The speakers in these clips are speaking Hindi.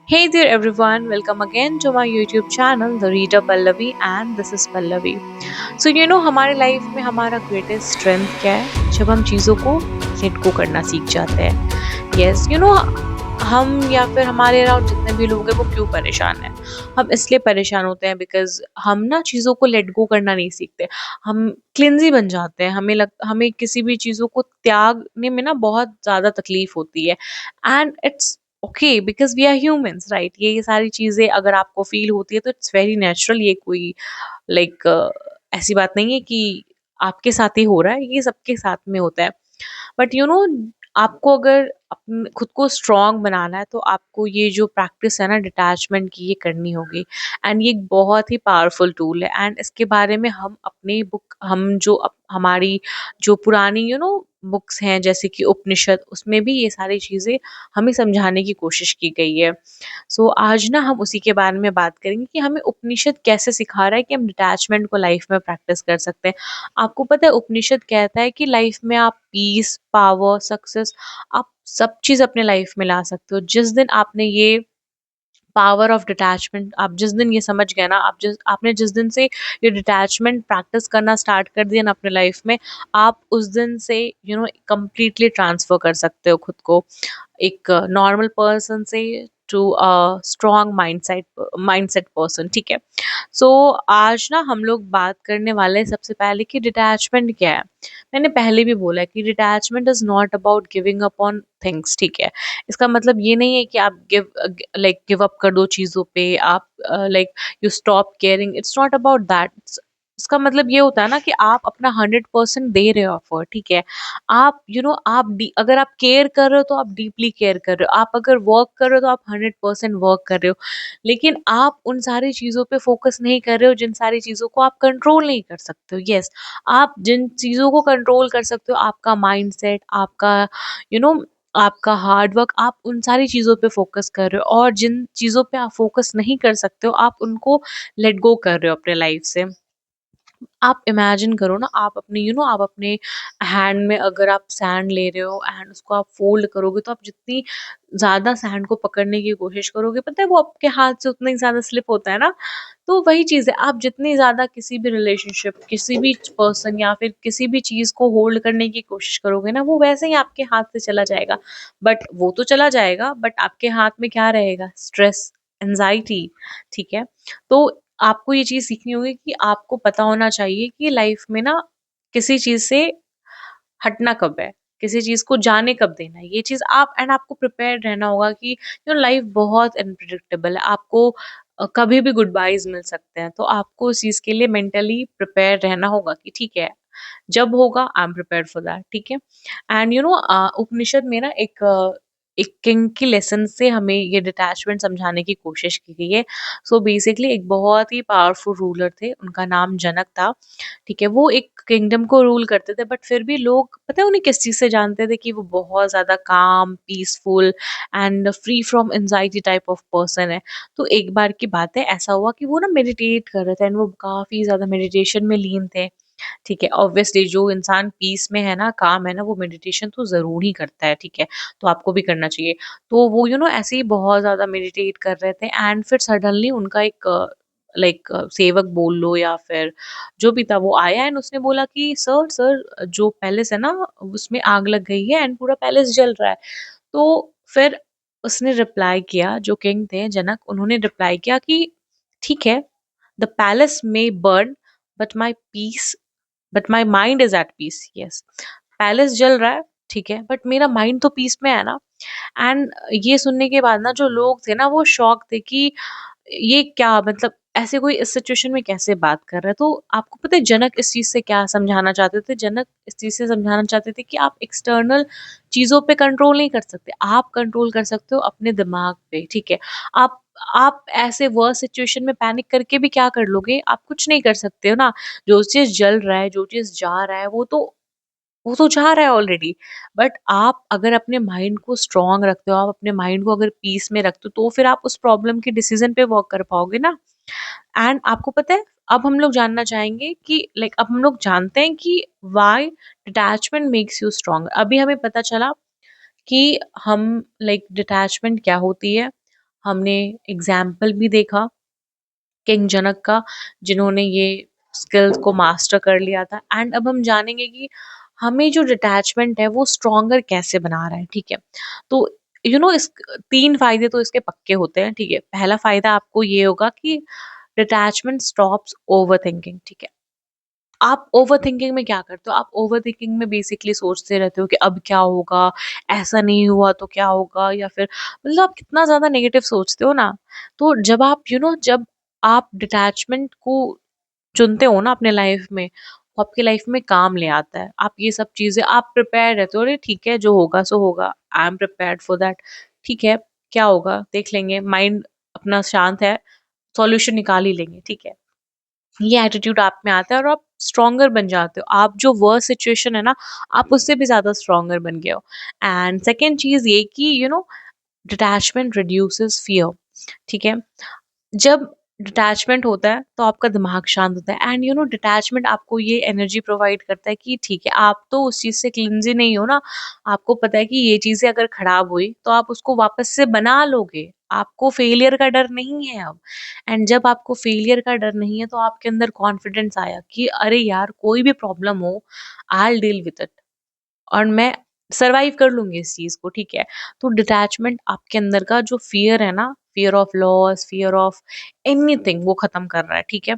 Hey there everyone, welcome again to my YouTube channel The Reader Pallavi and this is Pallavi. हमारे लाइफ में हमारा ग्रेटेस्ट स्ट्रेंथ क्या है? जब हम चीज़ों को लेट गो करना सीख जाते हैं। हम या फिर हमारे अराउंड जितने भी लोग हैं वो क्यों परेशान हैं? हम इसलिए परेशान होते हैं बिकॉज़ हम ना चीज़ों को लेट गो करना नहीं सीखते। हम क्लिंजी बन जाते हैं। हमें किसी भी चीज़ों को त्यागने में ना बहुत ज़्यादा तकलीफ होती है and it's okay because we are humans right? ये सारी चीज़ें अगर आपको फ़ील होती है तो इट्स वेरी नेचुरल। ये कोई लाइक ऐसी बात नहीं है कि आपके साथ ही हो रहा है, ये सबके साथ में होता है। बट आपको अगर खुद को स्ट्रांग बनाना है तो आपको ये जो प्रैक्टिस है ना डिटैचमेंट की ये करनी होगी एंड ये एक बहुत ही पावरफुल टूल है एंड इसके बारे में हम अपनी बुक हम जो हमारी जो पुरानी बुक्स हैं जैसे कि उपनिषद उसमें भी ये सारी चीज़ें हमें समझाने की कोशिश की गई है। आज ना हम उसी के बारे में बात करेंगे कि हमें उपनिषद कैसे सिखा रहा है कि हम डिटैचमेंट को लाइफ में प्रैक्टिस कर सकते हैं। आपको पता है उपनिषद कहता है कि लाइफ में आप पीस, पावर, सक्सेस आप सब चीज़ अपने लाइफ में ला सकते हो। जिस दिन आपने ये पावर ऑफ डिटैचमेंट आप जिस दिन ये समझ गए ना आपने जिस दिन से ये डिटैचमेंट प्रैक्टिस करना स्टार्ट कर दिया ना अपने लाइफ में, आप उस दिन से कंप्लीटली ट्रांसफर कर सकते हो खुद को एक नॉर्मल पर्सन से to a strong mindset person. ठीक है। सो आज ना हम लोग बात करने वाले हैं सबसे पहले कि डिटैचमेंट क्या है। मैंने पहले भी बोला है कि detachment is not about giving up on things. ठीक है। इसका मतलब ये नहीं है कि आप गिव अप कर दो चीज़ों पे, आप like you stop caring, it's not about that. इसका मतलब ये होता है ना कि आप अपना 100% दे रहे हो एफर्ट। ठीक है। आप अगर आप केयर कर रहे हो तो आप डीपली केयर कर रहे हो, आप अगर वर्क कर रहे हो तो आप 100% वर्क कर रहे हो। लेकिन आप उन सारी चीज़ों पे फोकस नहीं कर रहे हो जिन सारी चीज़ों को आप कंट्रोल नहीं कर सकते हो। यस, आप जिन चीज़ों को कंट्रोल कर सकते हो, आपका माइंडसेट, आपका यू नो आपका हार्ड वर्क, आप उन सारी चीज़ों पे फोकस कर रहे हो और जिन चीज़ों पे आप फोकस नहीं कर सकते हो आप उनको लेट गो कर रहे हो अपने लाइफ से। आप इमेजिन करो ना, आप अपने हैंड में अगर आप सैंड ले रहे हो एंड उसको आप फोल्ड करोगे तो आप जितनी ज़्यादा सैंड को पकड़ने की कोशिश करोगे, पता है वो आपके हाथ से उतना ही ज़्यादा स्लिप होता है ना। तो वही चीज़ है, आप जितनी ज़्यादा किसी भी रिलेशनशिप, किसी भी पर्सन या फिर किसी भी चीज़ को होल्ड करने की कोशिश करोगे ना, वो वैसे ही आपके हाथ से चला जाएगा। बट वो तो चला जाएगा, बट आपके हाथ में क्या रहेगा? Stress, anxiety. ठीक है। तो आपको ये चीज़ सीखनी होगी कि आपको पता होना चाहिए कि लाइफ में ना किसी चीज़ से हटना कब है, किसी चीज़ को जाने कब देना है। ये चीज़ आप एंड आपको प्रिपेयर्ड रहना होगा कि लाइफ बहुत अनप्रेडिक्टेबल है। आपको कभी भी गुड बायज़ मिल सकते हैं। तो आपको उस चीज़ के लिए मेंटली प्रिपेयर रहना होगा कि ठीक है, जब होगा I am prepared for that. ठीक है। एंड उपनिषद में ना एक किंग की लेसन से हमें ये डिटैचमेंट समझाने की कोशिश की गई है। सो बेसिकली एक बहुत ही पावरफुल रूलर थे, उनका नाम जनक था। ठीक है। वो एक किंगडम को रूल करते थे बट फिर भी लोग पता है उन्हें किस चीज़ से जानते थे कि वो बहुत ज़्यादा काम, peaceful and free from anxiety type of person है। तो एक बार की बात है, ऐसा हुआ कि वो ना मेडिटेट कर रहे थे एंड वो काफ़ी ज़्यादा मेडिटेशन में लीन थे। ठीक है। ऑब्वियसली जो इंसान पीस में है ना, काम है ना, वो मेडिटेशन तो ज़रूर ही करता है। ठीक है। तो आपको भी करना चाहिए। तो वो ऐसे ही बहुत ज़्यादा मेडिटेट कर रहे थे एंड फिर सडनली उनका एक सेवक बोल लो या फिर जो भी था वो आया एंड उसने बोला कि सर सर जो पैलेस है ना उसमें आग लग गई है एंड पूरा पैलेस जल रहा है। तो फिर उसने रिप्लाई किया, जो किंग थे जनक, उन्होंने रिप्लाई किया कि ठीक है, द पैलेस में burn but my peace but my mind is at peace. Yes, palace जल रहा है, ठीक है, बट मेरा माइंड तो पीस में है ना। एंड ये सुनने के बाद ना जो लोग थे ना वो शॉक थे कि ये क्या मतलब ऐसे कोई इस सिचुएशन में कैसे बात कर रहा है। तो आपको पता है जनक इस चीज से क्या समझाना चाहते थे? जनक इस चीज से समझाना चाहते थे कि आप एक्सटर्नल चीजों पे कंट्रोल नहीं कर सकते, आप कंट्रोल कर सकते हो अपने दिमाग पे। ठीक है। आप आप ऐसे वर्स्ट सिचुएशन में पैनिक करके भी क्या कर लोगे? आप कुछ नहीं कर सकते हो ना। जो चीज जल रहा है, जो चीज जा रहा है, वो तो जा रहा है ऑलरेडी। बट आप अगर अपने माइंड को स्ट्रांग रखते हो, आप अपने माइंड को अगर पीस में रखते हो, तो फिर आप उस प्रॉब्लम के डिसीजन पे वर्क कर पाओगे ना। एंड आपको पता है, अब हम लोग जानना चाहेंगे कि अब हम लोग जानते हैं कि why detachment makes you strong. अभी हमें पता चला कि हम डिटैचमेंट क्या होती है, हमने एग्जाम्पल भी देखा किंग जनक का, जिन्होंने ये स्किल्स को मास्टर कर लिया था। एंड अब हम जानेंगे कि हमें जो डिटैचमेंट है वो स्ट्रॉन्गर कैसे बना रहा है, ठीक है। तो इस 3 फायदे तो इसके पक्के होते हैं, ठीक है। पहला फायदा आपको ये होगा कि डिटैचमेंट स्टॉप्स ओवरथिंकिंग, ठीक है। आप ओवरथिंकिंग में क्या करते हो? आप ओवरथिंकिंग में बेसिकली सोचते रहते हो कि अब क्या होगा? ऐसा नहीं हुआ तो क्या होगा? या फिर मतलब आप कितना ज़्यादा नेगेटिव सोचते हो ना। तो जब आप जब आप डिटैचमेंट को चुनते हो ना अपने लाइफ में, वो आपकी लाइफ में काम ले आता है। आप ये सब चीज़ें आप प्रिपेयर रहते हो, अरे ठीक है जो होगा सो होगा, I am prepared for that. ठीक है, क्या होगा देख लेंगे, माइंड अपना शांत है, सॉल्यूशन निकाल ही लेंगे, ठीक है। ये एटीट्यूड आप में आता है और आप स्ट्रॉन्गर बन जाते हो। आप जो वर्स्ट सिचुएशन है ना, आप उससे भी ज़्यादा स्ट्रॉन्गर बन गए हो। एंड सेकंड चीज़ ये कि डिटैचमेंट रिड्यूसेस फियर, ठीक है। जब डिटैचमेंट होता है तो आपका दिमाग शांत होता है। एंड डिटैचमेंट आपको ये एनर्जी प्रोवाइड करता है कि ठीक है, आप तो उस चीज़ से क्लिंजी नहीं हो ना। आपको पता है कि ये चीज़ें अगर खराब हुई तो आप उसको वापस से बना लोगे। आपको फेलियर का डर नहीं है अब। एंड जब आपको फेलियर का डर नहीं है तो आपके अंदर कॉन्फिडेंस आया कि अरे यार, कोई भी प्रॉब्लम हो, आई डील विद इट, और मैं सर्वाइव कर लूँगी इस चीज़ को, ठीक है। तो डिटैचमेंट आपके अंदर का जो फ़ियर है ना, fear of loss, fear of anything, वो ख़त्म कर रहा है, ठीक है।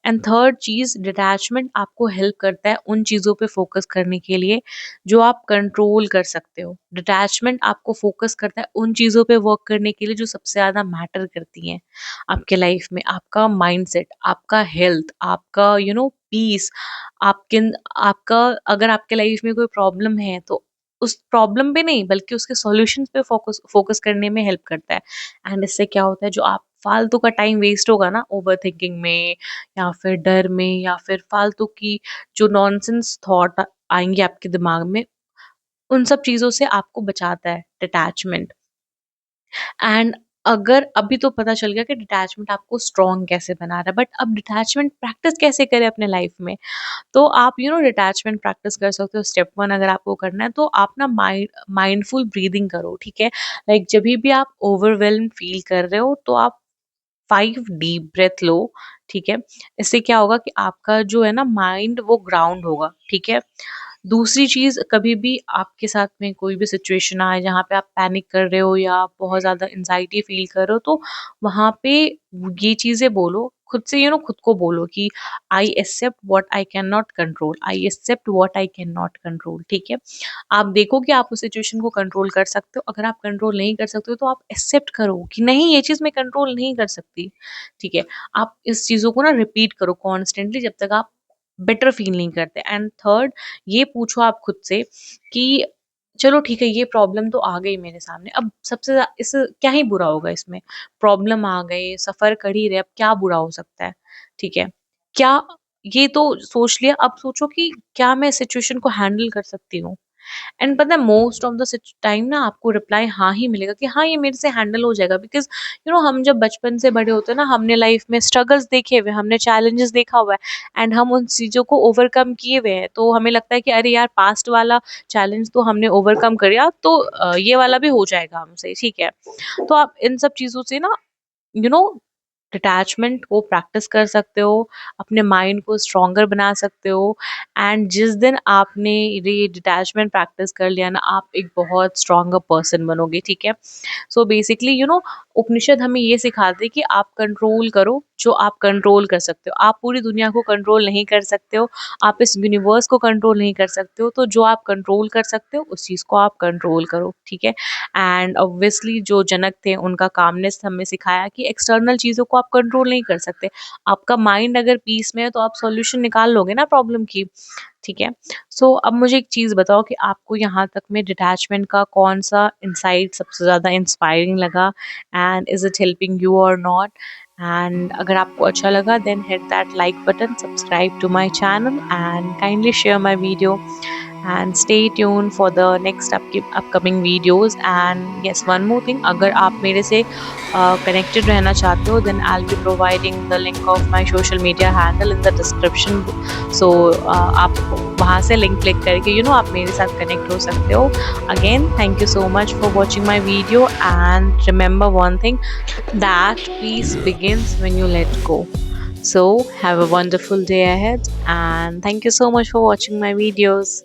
एंड थर्ड चीज़, डिटैचमेंट आपको हेल्प करता है उन चीज़ों पे फ़ोकस करने के लिए जो आप कंट्रोल कर सकते हो। डिटैचमेंट आपको फ़ोकस करता है उन चीज़ों पे वर्क करने के लिए जो सबसे ज़्यादा मैटर करती हैं आपके लाइफ़ में। आपका माइंडसेट, आपका हेल्थ, आपका पीस, आपके आपका अगर आपके लाइफ में कोई प्रॉब्लम है तो उस प्रॉब्लम पे नहीं बल्कि उसके सॉल्यूशंस पे फोकस फोकस करने में हेल्प करता है। एंड इससे क्या होता है, जो आप फालतू का टाइम वेस्ट होगा ना ओवर थिंकिंग में, या फिर डर में, या फिर फालतू की जो नॉनसेंस थॉट आएंगे आपके दिमाग में, उन सब चीजों से आपको बचाता है डिटैचमेंट। एंड अगर अभी तो पता चल गया कि डिटैचमेंट आपको स्ट्रॉन्ग कैसे बना रहा है, बट अब डिटैचमेंट प्रैक्टिस कैसे करें अपने लाइफ में? तो आप डिटैचमेंट प्रैक्टिस कर सकते हो। स्टेप 1 अगर आपको करना है तो आप ना माइंडफुल ब्रीदिंग करो, ठीक है। लाइक जब भी आप ओवरवेल्म फील कर रहे हो तो आप 5 डीप ब्रेथ लो, ठीक है। इससे क्या होगा कि आपका जो है ना माइंड वो ग्राउंड होगा, ठीक है। दूसरी चीज़, कभी भी आपके साथ में कोई भी सिचुएशन आए जहाँ पे आप पैनिक कर रहे हो या आप बहुत ज़्यादा एंग्जायटी फील कर रहे हो, तो वहाँ पे ये चीज़ें बोलो खुद से, खुद को बोलो कि I accept what I can not control, I accept what I can not control, ठीक है। आप देखो कि आप उस सिचुएशन को कंट्रोल कर सकते हो। अगर आप कंट्रोल नहीं कर सकते हो तो आप एक्सेप्ट करो कि नहीं, ये चीज़ मैं कंट्रोल नहीं कर सकती, ठीक है। आप इस चीज़ों को ना रिपीट करो कॉन्स्टेंटली जब तक आप बेटर फील नहीं करते। एंड थर्ड, ये पूछो आप खुद से कि चलो ठीक है, ये प्रॉब्लम तो आ गई मेरे सामने, अब सबसे इस क्या ही बुरा होगा इसमें? प्रॉब्लम आ गए, सफ़र कर ही रहे, अब क्या बुरा हो सकता है? ठीक है। क्या ये तो सोच लिया, अब सोचो कि क्या मैं सिचुएशन को हैंडल कर सकती हूँ? एंड पता है मोस्ट ऑफ द टाइम ना आपको रिप्लाई हाँ ही मिलेगा कि हाँ, ये मेरे से हैंडल हो जाएगा। बिकॉज हम जब बचपन से बड़े होते हैं ना, हमने लाइफ में स्ट्रगल्स देखे हुए, हमने चैलेंजेस देखा हुआ है, एंड हम उन चीज़ों को ओवरकम किए हुए हैं। तो हमें लगता है कि अरे यार, पास्ट वाला चैलेंज तो हमने ओवरकम किया, तो ये वाला भी हो जाएगा हमसे, ठीक है। तो आप इन सब चीज़ों से ना यू नो डिटैचमेंट को प्रैक्टिस कर सकते हो, अपने माइंड को स्ट्रॉन्गर बना सकते हो। एंड जिस दिन आपने ये डिटैचमेंट प्रैक्टिस कर लिया ना, आप एक बहुत स्ट्रॉन्गर पर्सन बनोगे, ठीक है। सो बेसिकली उपनिषद हमें ये सिखाते हैं कि आप कंट्रोल करो जो आप कंट्रोल कर सकते हो। आप पूरी दुनिया को कंट्रोल नहीं कर सकते हो, आप इस यूनिवर्स को कंट्रोल नहीं कर सकते हो, तो जो आप कंट्रोल कर सकते हो उस चीज़ को आप कंट्रोल करो, ठीक है। एंड ऑब्वियसली जो जनक थे, उनका कामनेस हमें सिखाया कि एक्सटर्नल चीज़ों को आप कंट्रोल नहीं कर सकते। आपका माइंड अगर पीस में है तो आप सॉल्यूशन निकाल लोगे ना प्रॉब्लम की, ठीक है। सो अब मुझे एक चीज़ बताओ कि आपको यहाँ तक में डिटैचमेंट का कौन सा इंसाइट सबसे ज़्यादा इंस्पायरिंग लगा, and is it helping you और नॉट? एंड अगर आपको अच्छा लगा then hit that like button, subscribe to my channel, and kindly share my video and stay tuned for the next upcoming videos. And yes, one more thing, अगर आप मेरे से connected रहना चाहते हो, then I'll be providing the link of my social media handle in the description. So आप वहाँ से link click करके आप मेरे साथ connect हो सकते हो. Again, thank you so much for watching my video, and remember one thing, that peace begins when you let go. So have a wonderful day ahead, and thank you so much for watching my videos.